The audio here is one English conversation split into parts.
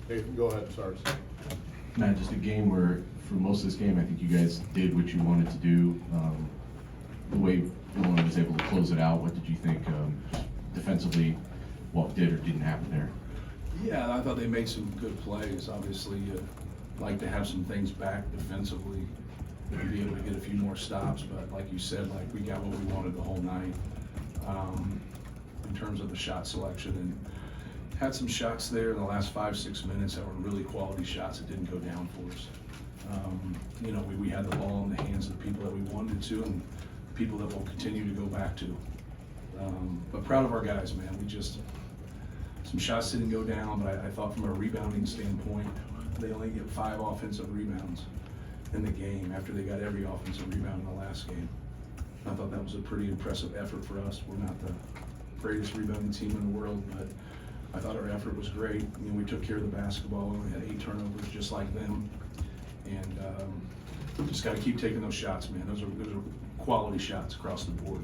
Hey, go ahead, Sarge. Matt, just a game where, for most of this game, I think you guys did what you wanted to do. The way Illinois was able to close it out, what did you think defensively, what did or didn't happen there? Yeah, I thought they made some good plays. Obviously, you'd like to have some things back defensively and be able to get a few more stops. But like you said, like we got what we wanted the whole night in terms of the shot selection, and had some shots there in the last 5-6 minutes that were really quality shots that didn't go down for us. You know, we had the ball in the hands of the people that we wanted to, and people that we'll continue to go back to. But proud of our guys, man. We just, some shots didn't go down, but I thought from a rebounding standpoint, they only get 5 offensive rebounds in the game after they got every offensive rebound in the last game. I thought that was a pretty impressive effort for us. We're not the greatest rebounding team in the world, but I thought our effort was great. You know, we took care of the basketball. We only had 8 turnovers just like them. And just got to keep taking those shots, man. Those are quality shots across the board.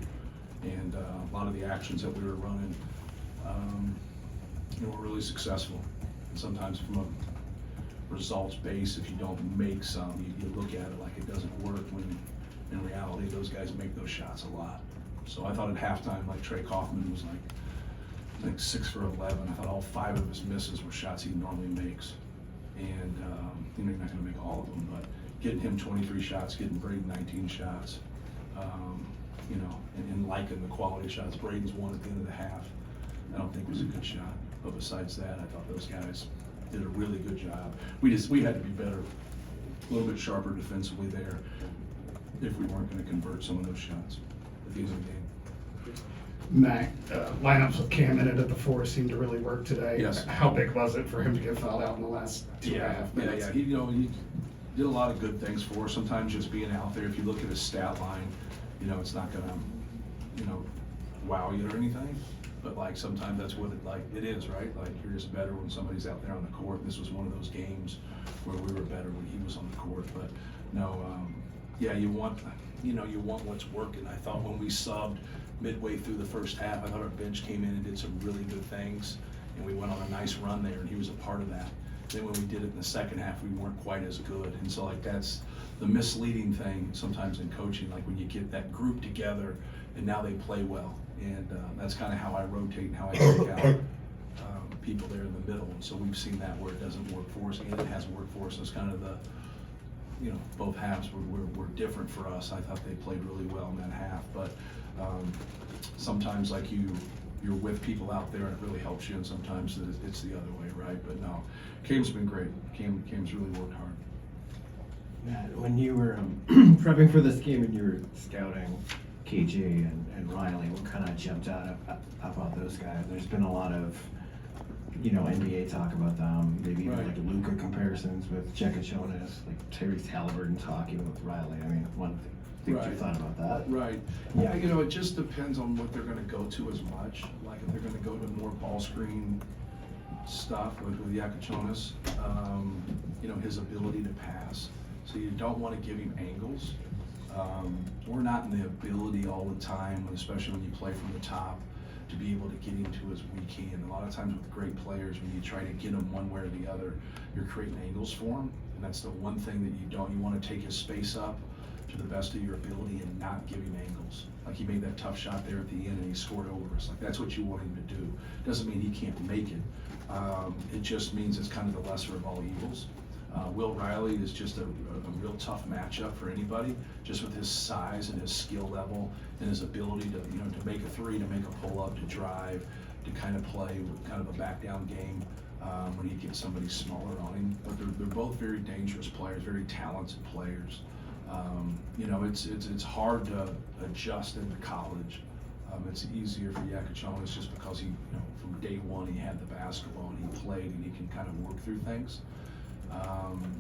And a lot of the actions that we were running, you know, were really successful. And sometimes from a results base, if you don't make some, you look at it like it doesn't work, when in reality those guys make those shots a lot. So I thought at halftime, like Trey Kaufman was like, I think 6 for 11. I thought all 5 of his misses were shots he normally makes. And you know, you're not going to make all of them, but getting him 23 shots, getting Braden 19 shots, you know, and liking the quality shots. Braden's one at the end of the half, I don't think was a good shot. But besides that, I thought those guys did a really good job. We had to be better, a little bit sharper defensively there if we weren't going to convert some of those shots at the end of the game. Mac, lineups with Cam in it at the 4 seemed to really work today. Yes. How big was it for him to get fouled out in the last 2.5 minutes? Yeah. He, you know, he did a lot of good things for us. Sometimes just being out there, if you look at his stat line, you know, it's not gonna, you know, wow you or anything. But like sometimes that's what it is, right? Like you're just better when somebody's out there on the court. This was one of those games where we were better when he was on the court. But no, yeah, you want what's working. I thought when we subbed midway through the first half, I thought our bench came in and did some really good things, and we went on a nice run there, and he was a part of that. Then when we did it in the second half, we weren't quite as good, and so like that's the misleading thing sometimes in coaching, like when you get that group together and now they play well, and that's kind of how I rotate and how I take out people there in the middle. And so we've seen that where it doesn't work for us, and it has worked for us. It's kind of the, you know, both halves were different for us. I thought they played really well in that half, but sometimes like you're with people out there and it really helps you, and sometimes it's the other way, right? But no, Cam's been great. Cam's really worked hard. Matt, when you were prepping for this game and you were scouting KJ and Riley, what kind of jumped out about those guys? There's been a lot of, you know, NBA talk about them, maybe even Right. like Luka comparisons with Jonas, like Tyrese Halliburton talking with Riley. I mean, one thing you Right. thought about that? Right. Yeah, you know, it just depends on what they're going to go to as much. Like if they're going to go to more ball screen stuff with Jonas, you know, his ability to pass. So you don't want to give him angles. We're not in the ability all the time, especially when you play from the top, to be able to get him to as we can. A lot of times with great players, when you try to get them one way or the other, you're creating angles for them. And that's the one thing that you don't. You want to take his space up to the best of your ability and not give him angles. Like he made that tough shot there at the end and he scored over us. Like that's what you want him to do. Doesn't mean he can't make it. It just means it's kind of the lesser of all evils. Will Riley is just a real tough matchup for anybody, just with his size and his skill level and his ability to, you know, to make a three, to make a pull up, to drive, to kind of play with kind of a back down game when he gets somebody smaller on him. But they're both very dangerous players, very talented players. You know, it's hard to adjust into college. It's easier for Jonas just because he, you know, from day one he had the basketball and he played and he can kind of work through things.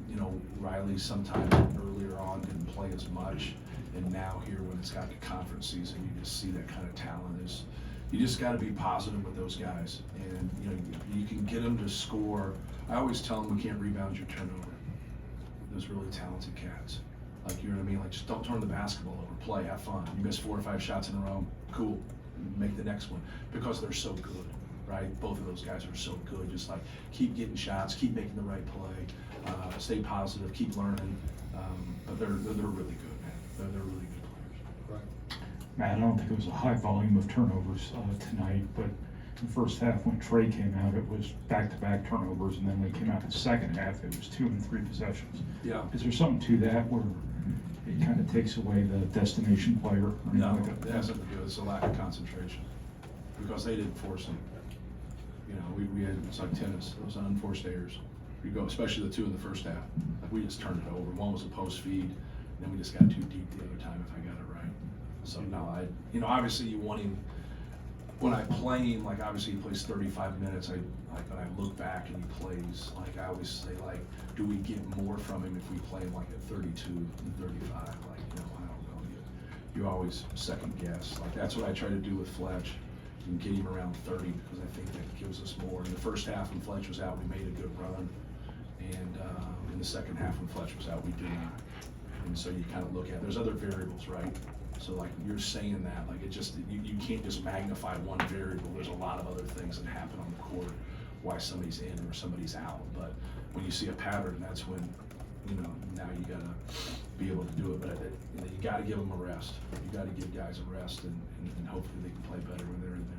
You know, Riley sometimes earlier on didn't play as much, and now here when it's got the conference season, you just see that kind of talent. You just got to be positive with those guys, and you know you can get them to score. I always tell them we can't rebound your turnover. Those really talented cats, like, you know what I mean. Like, just don't turn the basketball over. Play, have fun. You miss 4 or 5 shots in a row, cool. Make the next one, because they're so good. right? Both of those guys are so good. Just like keep getting shots, keep making the right play, stay positive, keep learning. But they're really good, man. They're really good players. Matt, I don't think it was a high volume of turnovers tonight, but in the first half when Trey came out, it was back-to-back turnovers, and then when he came out in the second half, it was 2 and 3 possessions. Yeah. Is there something to that where it kind of takes away the destination player? Or anything No, like that? it has nothing to do with it. It's a lack of concentration because they didn't force them. You know, we had, it's like tennis, those unforced errors. You go, especially the 2 in the first half. Like we just turned it over. One was a post feed, and then we just got too deep the other time, if I got it right. So no, obviously you want him, when I play him, like obviously he plays 35 minutes, when I look back and he plays, like I always say, like, do we get more from him if we play him like at 32 and 35? Like, I don't know. You always second guess. Like that's what I try to do with Fletch. And get him around 30 because I think that gives us more. In the first half when Fletch was out, we made a good run. And in the second half when Fletch was out, we did not. And so you kind of look at, there's other variables, right? So like you're saying that, like it just, you can't just magnify one variable. There's a lot of other things that happen on the court, why somebody's in or somebody's out. But when you see a pattern, that's when, now you gotta be able to do it. But you gotta give them a rest. You gotta give guys a rest and hopefully they can play better when they're in there.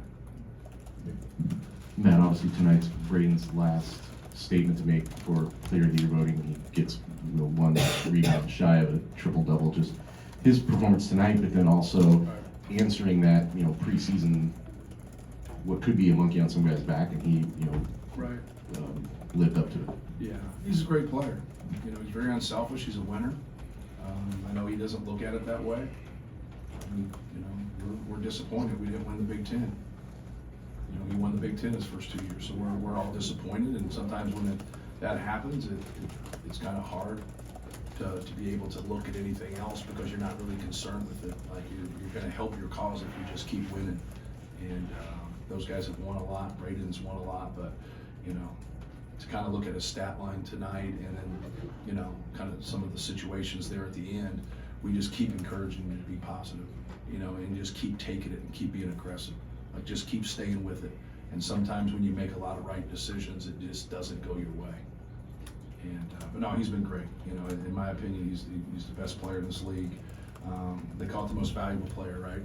Matt, obviously tonight's Braden's last statement to make for Player of the Year voting. He gets 1 rebound shy of a triple-double. Just his performance tonight, but then also answering that, preseason, what could be a monkey on some guy's back, and he, Right. lived up to it. Yeah, he's a great player. He's very unselfish. He's a winner. I know he doesn't look at it that way. We're disappointed we didn't win the Big Ten. He won the Big Ten his first 2 years, so we're all disappointed. And sometimes when that happens, it's kind of hard to be able to look at anything else because you're not really concerned with it. Like you're going to help your cause if you just keep winning. And those guys have won a lot. Braden's won a lot, but to kind of look at his stat line tonight and then kind of some of the situations there at the end, we just keep encouraging him to be positive, and just keep taking it and keep being aggressive. Like just keep staying with it. And sometimes when you make a lot of right decisions, it just doesn't go your way. And but no, he's been great. In my opinion, he's the best player in this league. They call it the most valuable player, right?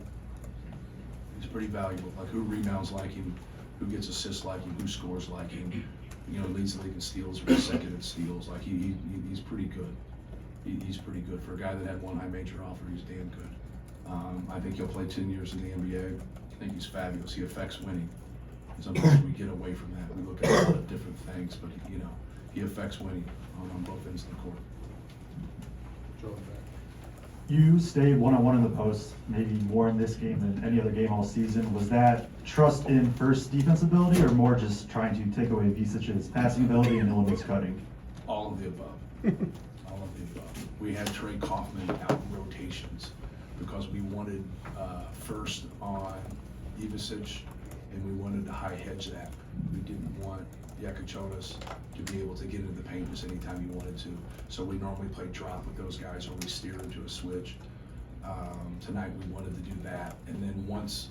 He's pretty valuable. Like who rebounds like him, who gets assists like him, who scores like him. Leads the league in steals or second in steals. Like he's pretty good. He's pretty good for a guy that had 1 high major offer. He's damn good. I think he'll play 10 years in the NBA. I think he's fabulous. He affects winning. Sometimes we get away from that. We look at a lot of different things, but he affects winning on both ends of the court. You stayed one-on-one in the post, maybe more in this game than any other game all season. Was that trust in first defense ability, or more just trying to take away Visic's passing ability and Illinois' cutting? All of the above. All of the above. We had Trey Kaufman out in rotations because we wanted first on Ivicic, and we wanted to high hedge that. We didn't want Yakachonis to be able to get into the paint just anytime he wanted to. So we normally play drop with those guys or we steer into a switch. Tonight we wanted to do that. And then once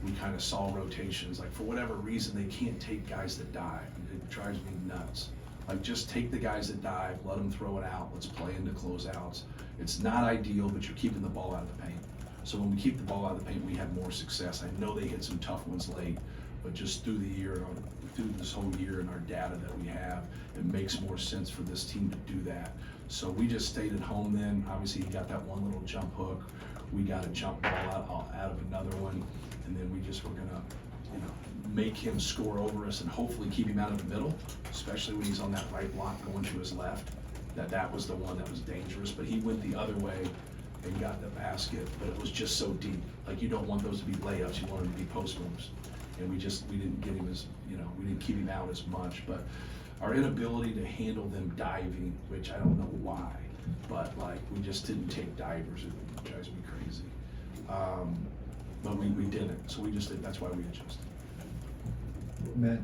we kind of saw rotations, like for whatever reason, they can't take guys that dive. It drives me nuts. Like just take the guys that dive, let them throw it out, let's play into closeouts. It's not ideal, but you're keeping the ball out of the paint. So when we keep the ball out of the paint, we have more success. I know they hit some tough ones late, but just through the year, through this whole year and our data that we have, it makes more sense for this team to do that. So we just stayed at home then. Obviously, he got that one little jump hook. We got a jump ball out of another one, and then we just were gonna, make him score over us and hopefully keep him out of the middle, especially when he's on that right block going to his left. That was the one that was dangerous, but he went the other way and got the basket, but it was just so deep. Like you don't want those to be layups, you want them to be post moves. And we didn't get him as, we didn't keep him out as much, but our inability to handle them diving, which I don't know why, but like we just didn't take divers. It drives me crazy. But we didn't, so we just did. That's why we adjusted. Matt,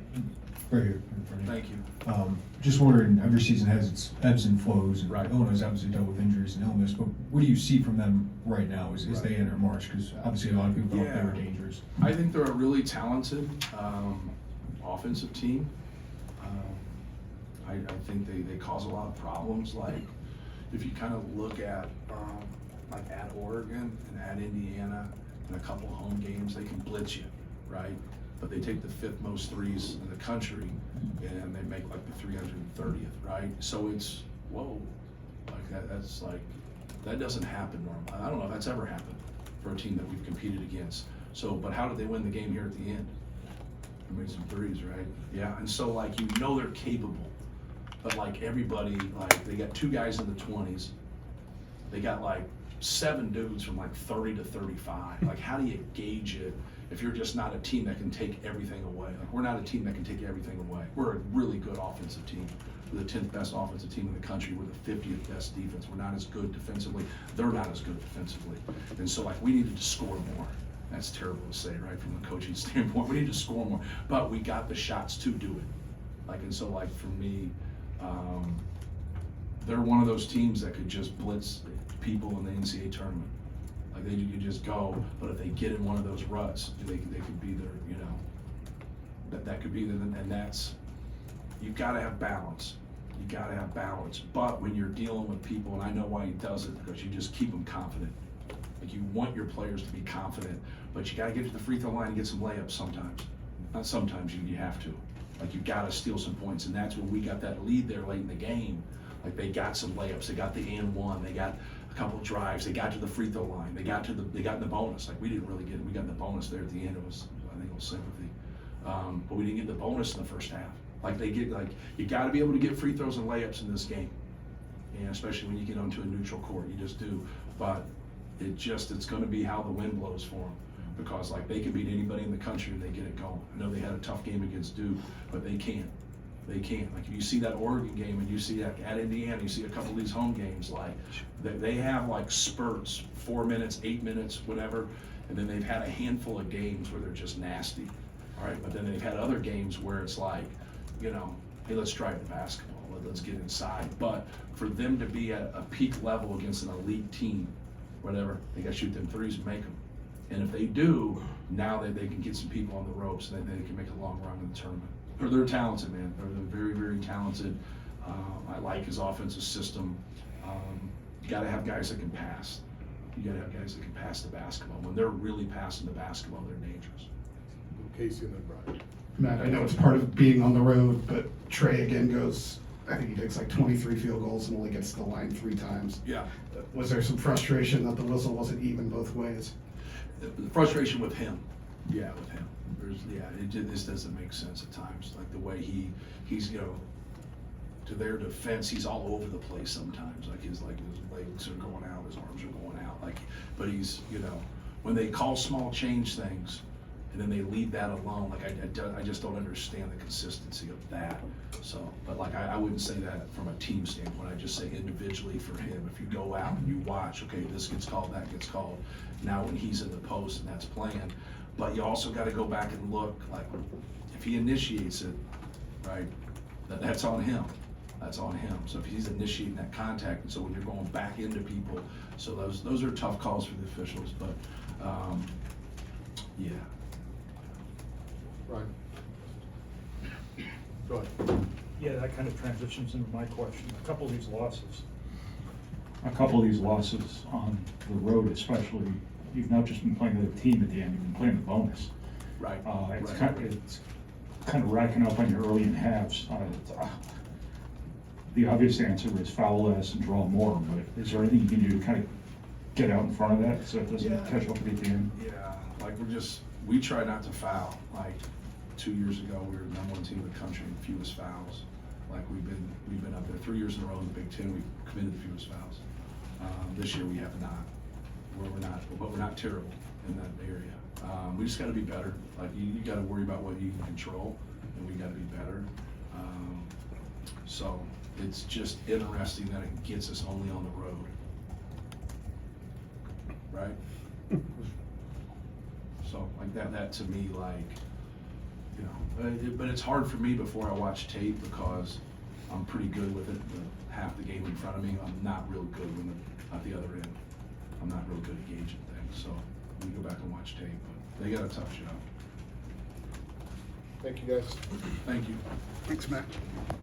right here in front of you. Thank you. Just wondering, every season has its ebbs and flows, and Right. Illinois has obviously dealt with injuries and illness, but what do you see from them right now as they enter March? Because obviously a lot of people thought they were dangerous. I think they're really talented. offensive team. I think they cause a lot of problems. Like if you kind of look at like at Oregon and at Indiana in a couple home games, they can blitz you, right? But they take the 5th most threes in the country and they make like the 330th, right? So it's, whoa, like that's like, that doesn't happen normally. I don't know if that's ever happened for a team that we've competed against. So, but how did they win the game here at the end? They made some threes, right? Yeah, and so like, you know they're capable, but like everybody, like they got 2 guys in the 20s. They got like 7 dudes from like 30 to 35. Like how do you gauge it if you're just not a team that can take everything away? Like we're not a team that can take everything away. We're a really good offensive team. We're the 10th best offensive team in the country. We're the 50th best defense. We're not as good defensively. They're not as good defensively. And so like we needed to score more. That's terrible to say, right, from a coaching standpoint. We need to score more, but we got the shots to do it. Like, and so like for me, they're one of those teams that could just blitz people in the NCAA tournament. Like they could just go, but if they get in one of those ruts, they could be there, you know, that could be there, and that's, you've got to have balance. You got to have balance. But when you're dealing with people, and I know why he does it, because you just keep them confident. Like you want your players to be confident, but you got to get to the free throw line and get some layups sometimes. Not sometimes, you have to. Like you got to steal some points, and that's when we got that lead there late in the game. Like they got some layups, they got the and one, they got a couple of drives, they got to the free throw line, they got in the bonus. Like we didn't really get it. We got in the bonus there at the end. I think it was sympathy, but we didn't get the bonus in the first half. Like you got to be able to get free throws and layups in this game, and especially when you get onto a neutral court, you just do. But it's going to be how the wind blows for them, because like they can beat anybody in the country and they get it going. I know they had a tough game against Duke, but they can't. They can't. Like if you see that Oregon game and you see that at Indiana, you see a couple of these home games, like they have like spurts, 4 minutes, 8 minutes, whatever, and then they've had a handful of games where they're just nasty. All right, but then they've had other games where it's like, you know, hey, let's drive the basketball, let's get inside. But for them to be at a peak level against an elite team, whatever, they got to shoot them threes and make them. And if they do, now they can get some people on the ropes and they can make a long run in the tournament. They're talented, man. They're very, very talented. I like his offensive system. You got to have guys that can pass. You got to have guys that can pass the basketball. When they're really passing the basketball, they're dangerous. Casey and then Brian. Matt, I know it's part of being on the road, but Trey again goes, I think he takes like 23 field goals and only gets to the line 3 times. Yeah. Was there some frustration that the whistle wasn't even both ways? The frustration with him. Yeah, with him. This doesn't make sense at times. Like the way he's, you know, to their defense, he's all over the place sometimes. Like his legs are going out, his arms are going out. Like, but he's, you know, when they call small change things, and then they leave that alone. Like I just don't understand the consistency of that. So, but like I wouldn't say that from a team standpoint. I just say individually for him. If you go out and you watch, okay, this gets called, that gets called. Now when he's in the post and that's playing, but you also got to go back and look. Like if he initiates it, right, that's on him. That's on him. So if he's initiating that contact, and so when you're going back into people, so those are tough calls for the officials. But yeah. Right. Go ahead. Yeah, that kind of transitions into my question. A couple of these losses on the road especially, you've not just been playing the other team at the end, you've been playing the bonus. Right. It's kind of racking up on your early and halves. The obvious answer is foul less and draw more, but is there anything you can do to kind of get out in front of that so it doesn't catch up with you at the end? Yeah, like we try not to foul. Like 2 years ago, we were the #1 team in the country in fewest fouls. Like we've been up there 3 years in a row in the Big Ten. We've committed the fewest fouls. This year we have not. We're not terrible in that area. We just got to be better. Like you got to worry about what you can control, and we got to be better. So it's just interesting that it gets us only on the road, right? So like that to me, like, you know, but it's hard for me before I watch tape because I'm pretty good with it. Half the game in front of me, I'm not real good when at the other end. I'm not real good at gauging things. So we go back and watch tape, but they got a tough job. Thank you, guys. Thank you. Thanks, Matt.